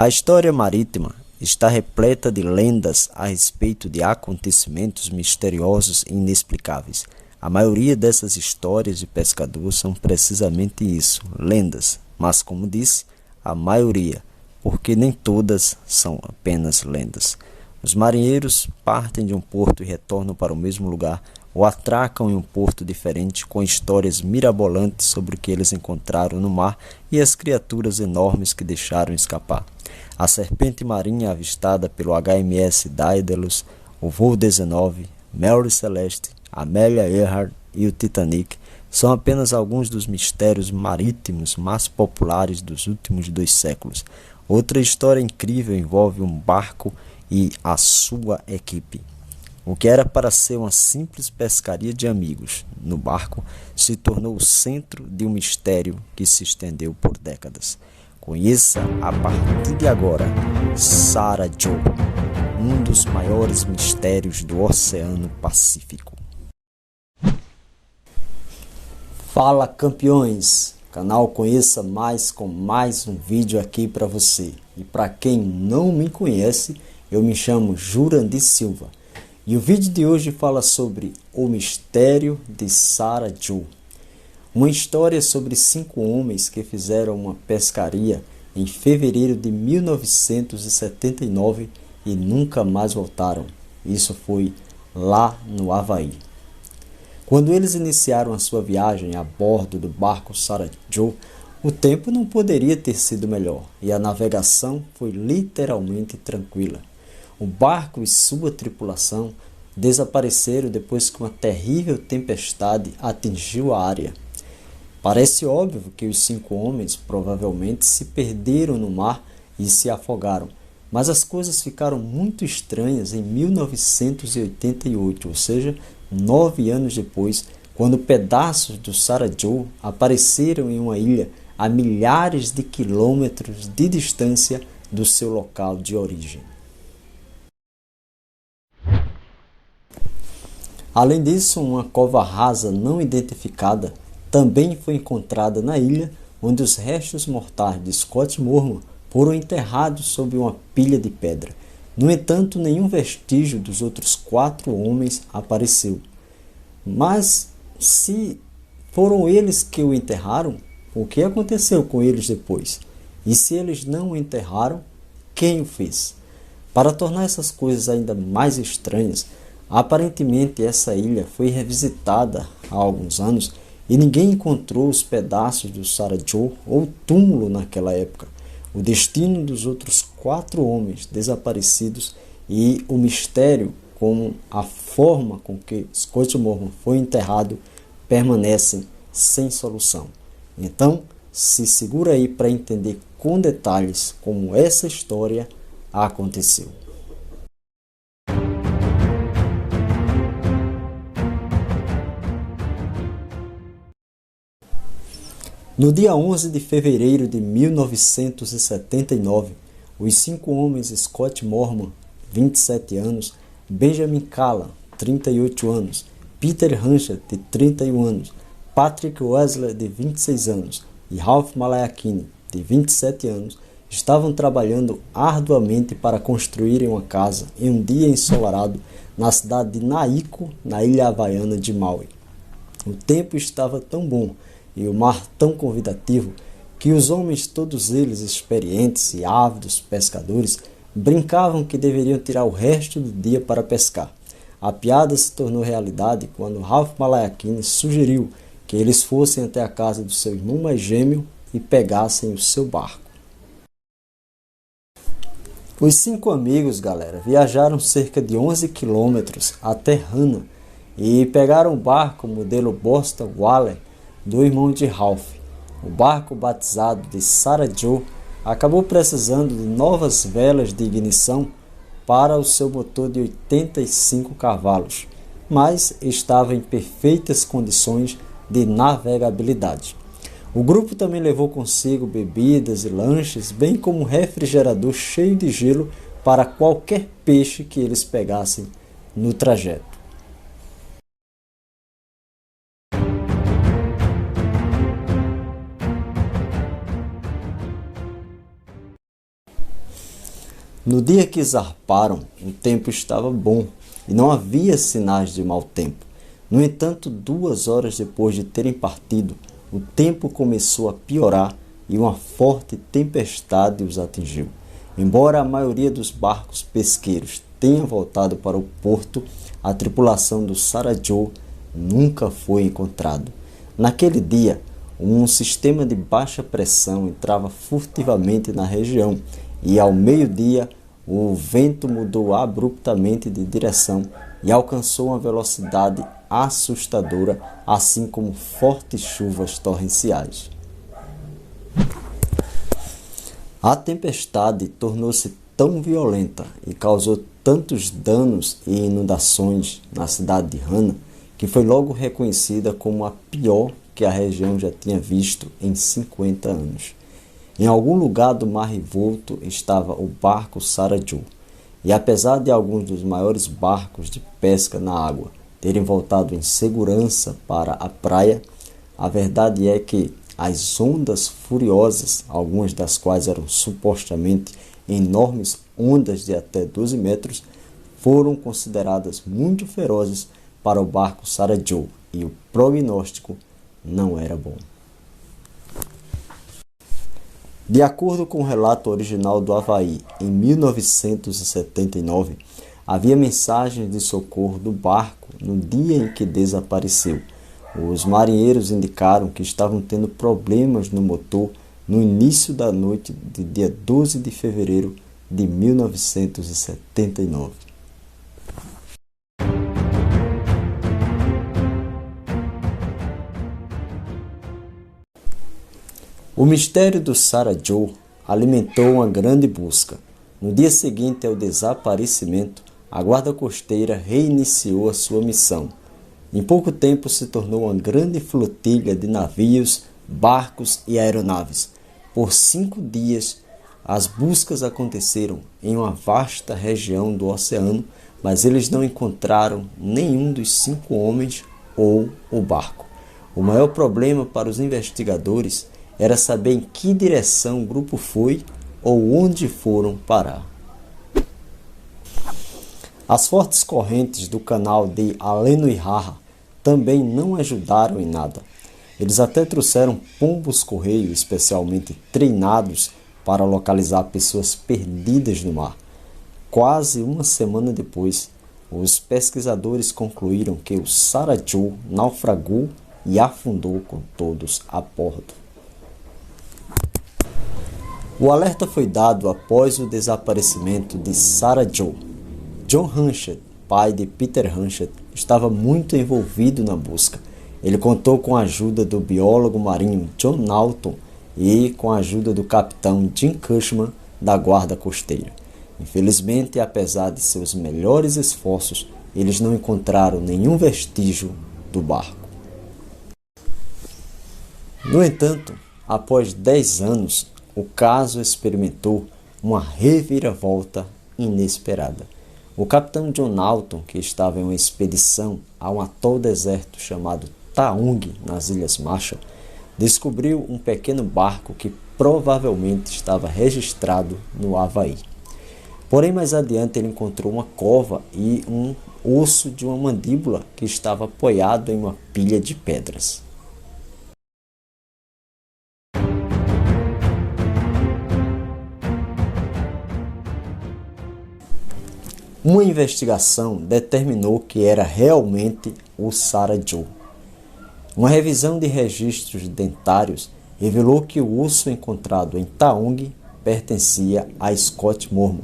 A história marítima está repleta de lendas a respeito de acontecimentos misteriosos e inexplicáveis. A maioria dessas histórias de pescador são precisamente isso, lendas, mas como disse, a maioria, porque nem todas são apenas lendas. Os marinheiros partem de um porto e retornam para o mesmo lugar, ou atracam em um porto diferente com histórias mirabolantes sobre o que eles encontraram no mar e as criaturas enormes que deixaram escapar. A serpente marinha avistada pelo HMS Daedalus, o voo 19, Mary Celeste, Amelia Earhart e o Titanic são apenas alguns dos mistérios marítimos mais populares dos últimos 2 séculos. Outra história incrível envolve um barco e a sua equipe. O que era para ser uma simples pescaria de amigos no barco se tornou o centro de um mistério que se estendeu por décadas. Conheça a partir de agora Sarah Joe, um dos maiores mistérios do Oceano Pacífico. Fala, campeões! Canal Conheça Mais com mais um vídeo aqui para você. E para quem não me conhece, eu me chamo Jurandir Silva. E o vídeo de hoje fala sobre o mistério de Sarah Joe. Uma história sobre 5 homens que fizeram uma pescaria em fevereiro de 1979 e nunca mais voltaram. Isso foi lá no Havaí. Quando eles iniciaram a sua viagem a bordo do barco Sarah Joe, o tempo não poderia ter sido melhor e a navegação foi literalmente tranquila. O barco e sua tripulação desapareceram depois que uma terrível tempestade atingiu a área. Parece óbvio que os 5 homens provavelmente se perderam no mar e se afogaram, mas as coisas ficaram muito estranhas em 1988, ou seja, 9 anos depois, quando pedaços do Sarah Joe apareceram em uma ilha a milhares de quilômetros de distância do seu local de origem. Além disso, uma cova rasa não identificada também foi encontrada na ilha, onde os restos mortais de Scott Moorman foram enterrados sob uma pilha de pedra. No entanto, nenhum vestígio dos outros 4 homens apareceu. Mas, se foram eles que o enterraram, o que aconteceu com eles depois? E se eles não o enterraram, quem o fez? Para tornar essas coisas ainda mais estranhas, aparentemente essa ilha foi revisitada há alguns anos e ninguém encontrou os pedaços do Sarah Joe ou túmulo naquela época. O destino dos outros 4 homens desaparecidos e o mistério como a forma com que Scott Moorman foi enterrado permanecem sem solução. Então, se segura aí para entender com detalhes como essa história aconteceu. No dia 11 de fevereiro de 1979, os 5 homens Scott Moorman, 27 anos, Benjamin Callan, 38 anos, Peter Hanchett, de 31 anos, Patrick Wesley, de 26 anos, e Ralph Malaakine, de 27 anos, estavam trabalhando arduamente para construírem uma casa em um dia ensolarado na cidade de Naiko, na ilha havaiana de Maui. O tempo estava tão bom e o mar tão convidativo que os homens, todos eles experientes e ávidos pescadores, brincavam que deveriam tirar o resto do dia para pescar. A piada se tornou realidade quando Ralph Malaakine sugeriu que eles fossem até a casa do seu irmão mais gêmeo e pegassem o seu barco. Os 5 amigos, galera, viajaram cerca de 11 quilômetros até Hana e pegaram o barco modelo Boston Whaler do irmão de Ralph. O barco, batizado de Sarah Joe, acabou precisando de novas velas de ignição para o seu motor de 85 cavalos, mas estava em perfeitas condições de navegabilidade. O grupo também levou consigo bebidas e lanches, bem como um refrigerador cheio de gelo para qualquer peixe que eles pegassem no trajeto. No dia que zarparam, o tempo estava bom e não havia sinais de mau tempo. No entanto, 2 horas depois de terem partido, o tempo começou a piorar e uma forte tempestade os atingiu. Embora a maioria dos barcos pesqueiros tenha voltado para o porto, a tripulação do Sarah Joe nunca foi encontrado. Naquele dia, um sistema de baixa pressão entrava furtivamente na região e, ao meio-dia, o vento mudou abruptamente de direção e alcançou uma velocidade assustadora, assim como fortes chuvas torrenciais. A tempestade tornou-se tão violenta e causou tantos danos e inundações na cidade de Hana que foi logo reconhecida como a pior que a região já tinha visto em 50 anos. Em algum lugar do mar revolto estava o barco Sarah Joe, e apesar de alguns dos maiores barcos de pesca na água terem voltado em segurança para a praia, a verdade é que as ondas furiosas, algumas das quais eram supostamente enormes ondas de até 12 metros, foram consideradas muito ferozes para o barco Sarah Joe, e o prognóstico não era bom. De acordo com o relato original do Havaí, em 1979, havia mensagens de socorro do barco no dia em que desapareceu. Os marinheiros indicaram que estavam tendo problemas no motor no início da noite de dia 12 de fevereiro de 1979. O mistério do Sarah Joe alimentou uma grande busca. No dia seguinte ao desaparecimento, a Guarda Costeira reiniciou a sua missão. Em pouco tempo se tornou uma grande flotilha de navios, barcos e aeronaves. Por 5 dias, as buscas aconteceram em uma vasta região do oceano, mas eles não encontraram nenhum dos 5 homens ou o barco. O maior problema para os investigadores era saber em que direção o grupo foi ou onde foram parar. As fortes correntes do canal de Alenuihaha também não ajudaram em nada. Eles até trouxeram pombos-correio especialmente treinados para localizar pessoas perdidas no mar. Quase uma semana depois, os pesquisadores concluíram que o Sarah Joe naufragou e afundou com todos a bordo. O alerta foi dado após o desaparecimento de Sarah Joe. John Hanchett, pai de Peter Hanchett, estava muito envolvido na busca. Ele contou com a ajuda do biólogo marinho John Naughton e com a ajuda do capitão Jim Cushman da Guarda Costeira. Infelizmente, apesar de seus melhores esforços, eles não encontraram nenhum vestígio do barco. No entanto, após 10 anos, o caso experimentou uma reviravolta inesperada. O capitão John Naughton, que estava em uma expedição a um atol deserto chamado Taung, nas Ilhas Marshall, descobriu um pequeno barco que provavelmente estava registrado no Havaí. Porém, mais adiante ele encontrou uma cova e um osso de uma mandíbula que estava apoiado em uma pilha de pedras. Uma investigação determinou que era realmente o Sarah Joe. Uma revisão de registros dentários revelou que o osso encontrado em Taung pertencia a Scott Mormon.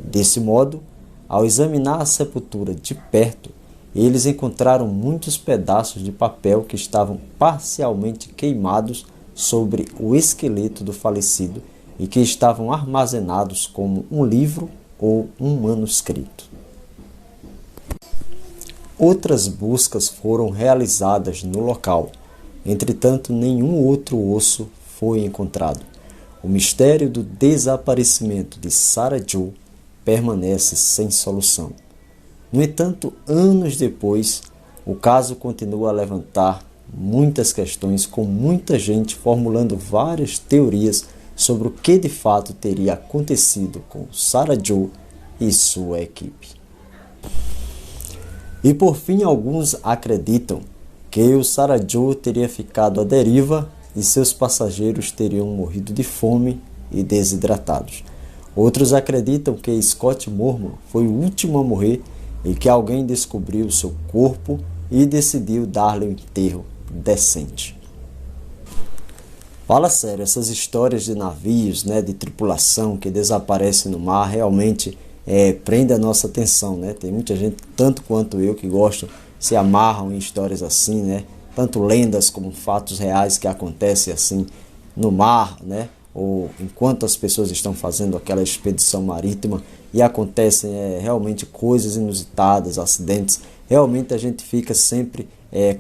Desse modo, ao examinar a sepultura de perto, eles encontraram muitos pedaços de papel que estavam parcialmente queimados sobre o esqueleto do falecido e que estavam armazenados como um livro ou um manuscrito. Outras buscas foram realizadas no local, entretanto nenhum outro osso foi encontrado. O mistério do desaparecimento de Sarah Joe permanece sem solução. No entanto, anos depois, o caso continua a levantar muitas questões, com muita gente formulando várias teorias sobre o que de fato teria acontecido com Sarah Joe e sua equipe. E por fim, alguns acreditam que o Sarah Joe teria ficado à deriva e seus passageiros teriam morrido de fome e desidratados. Outros acreditam que Scott Mormon foi o último a morrer e que alguém descobriu seu corpo e decidiu dar-lhe um enterro decente. Fala sério, essas histórias de navios, de tripulação que desaparecem no mar, realmente prende a nossa atenção, Tem muita gente, tanto quanto eu, que gostam, se amarram em histórias assim, Tanto lendas como fatos reais que acontecem assim no mar, Ou enquanto as pessoas estão fazendo aquela expedição marítima e acontecem realmente coisas inusitadas, acidentes. Realmente a gente fica sempre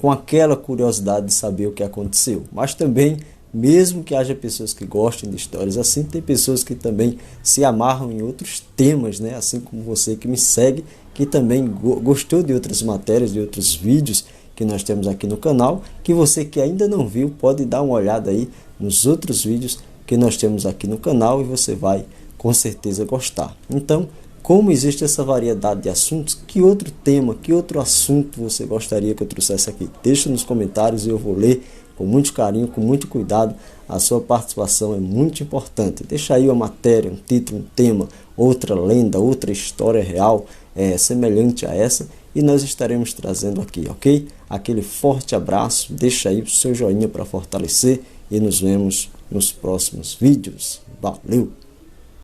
com aquela curiosidade de saber o que aconteceu. Mas também, mesmo que haja pessoas que gostem de histórias assim, tem pessoas que também se amarram em outros temas, Assim como você que me segue, que também gostou de outras matérias, de outros vídeos que nós temos aqui no canal, que você que ainda não viu, pode dar uma olhada aí nos outros vídeos que nós temos aqui no canal e você vai com certeza gostar. Então, como existe essa variedade de assuntos, que outro tema, que outro assunto você gostaria que eu trouxesse aqui? Deixa nos comentários e eu vou ler com muito carinho, com muito cuidado. A sua participação é muito importante. Deixa aí uma matéria, um título, um tema, outra lenda, outra história real semelhante a essa e nós estaremos trazendo aqui, ok? Aquele forte abraço, deixa aí o seu joinha para fortalecer e nos vemos nos próximos vídeos. Valeu!